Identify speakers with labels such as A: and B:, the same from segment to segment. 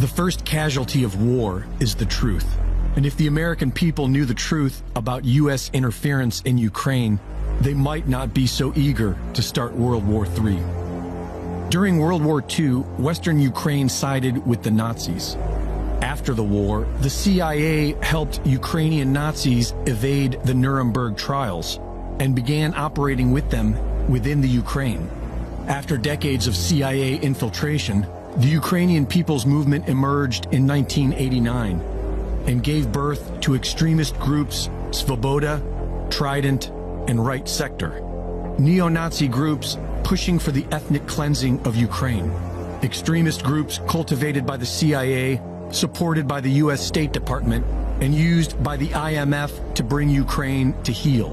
A: The first casualty of war is the truth. And if the American people knew the truth about U.S. interference in Ukraine, they might not be so eager to start World War III. During World War II, Western Ukraine sided with the Nazis. After the war, the CIA helped Ukrainian Nazis evade the Nuremberg trials and began operating with them within the Ukraine. After decades of CIA infiltration, the Ukrainian People's Movement emerged in 1989 and gave birth to extremist groups Svoboda, Trident, and Right Sector, neo-Nazi groups pushing for the ethnic cleansing of Ukraine, extremist groups cultivated by the CIA, supported by the U.S. State Department, and used by the IMF to bring Ukraine to heel.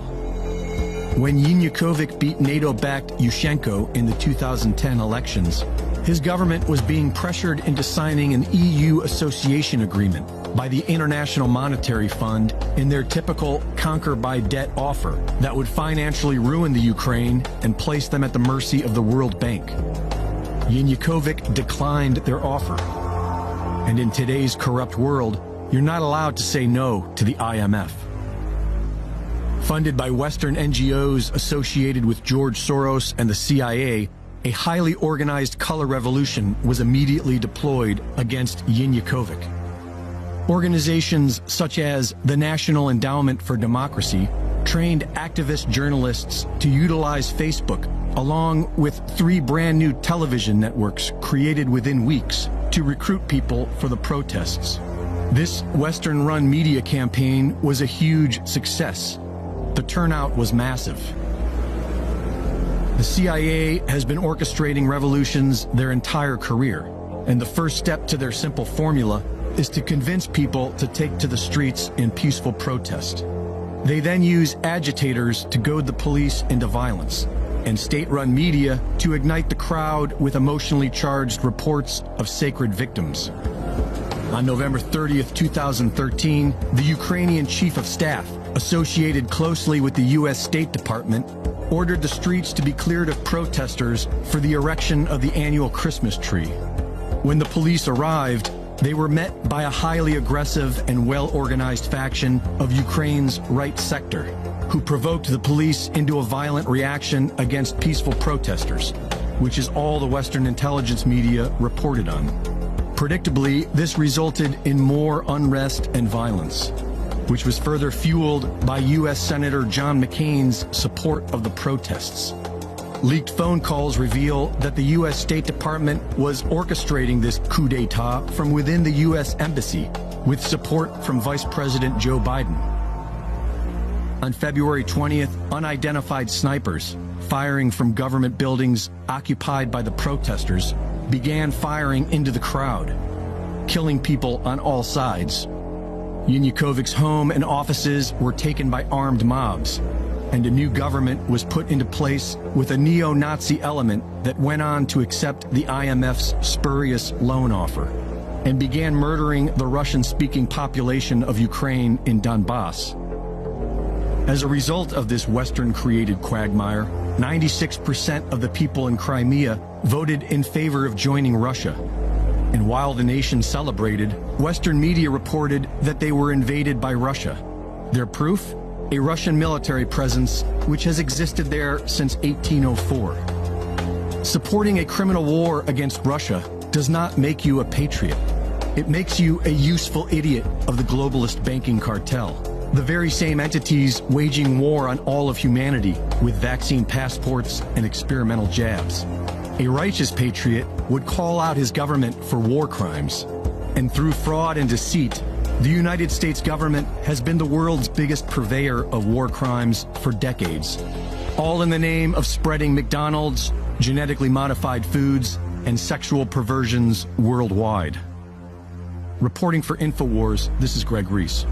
A: When Yanukovych beat NATO-backed Yushchenko in the 2010 elections, his government was being pressured into signing an EU association agreement by the International Monetary Fund in their typical conquer-by-debt offer that would financially ruin the Ukraine and place them at the mercy of the World Bank. Yanukovych declined their offer. And in today's corrupt world, you're not allowed to say no to the IMF. Funded by Western NGOs associated with George Soros and the CIA, a highly organized color revolution was immediately deployed against Yanukovych. Organizations such as the National Endowment for Democracy trained activist journalists to utilize Facebook, along with 3 brand new television networks created within weeks to recruit people for the protests. This Western-run media campaign was a huge success. The turnout was massive. The CIA has been orchestrating revolutions their entire career, and the first step to their simple formula is to convince people to take to the streets in peaceful protest. They then use agitators to goad the police into violence, and state-run media to ignite the crowd with emotionally charged reports of sacred victims. On November 30th, 2013, the Ukrainian Chief of Staff, associated closely with the U.S. State Department, ordered the streets to be cleared of protesters for the erection of the annual Christmas tree. When the police arrived, they were met by a highly aggressive and well-organized faction of Ukraine's Right Sector, who provoked the police into a violent reaction against peaceful protesters, which is all the Western intelligence media reported on. Predictably, this resulted in more unrest and violence, which was further fueled by U.S. Senator John McCain's support of the protests. Leaked phone calls reveal that the U.S. State Department was orchestrating this coup d'etat from within the U.S. Embassy, with support from Vice President Joe Biden. On February 20th, unidentified snipers, firing from government buildings occupied by the protesters, began firing into the crowd, killing people on all sides. Yanukovych's home and offices were taken by armed mobs, and a new government was put into place with a neo-Nazi element that went on to accept the IMF's spurious loan offer and began murdering the Russian-speaking population of Ukraine in Donbass. As a result of this Western-created quagmire, 96% of the people in Crimea voted in favor of joining Russia. And while the nation celebrated, Western media reported that they were invaded by Russia. Their proof? A Russian military presence which has existed there since 1804. Supporting a criminal war against Russia does not make you a patriot. It makes you a useful idiot of the globalist banking cartel, the very same entities waging war on all of humanity with vaccine passports and experimental jabs. A righteous patriot would call out his government for war crimes. And through fraud and deceit, the United States government has been the world's biggest purveyor of war crimes for decades, all in the name of spreading McDonald's, genetically modified foods, and sexual perversions worldwide. Reporting for InfoWars, this is Greg Reese.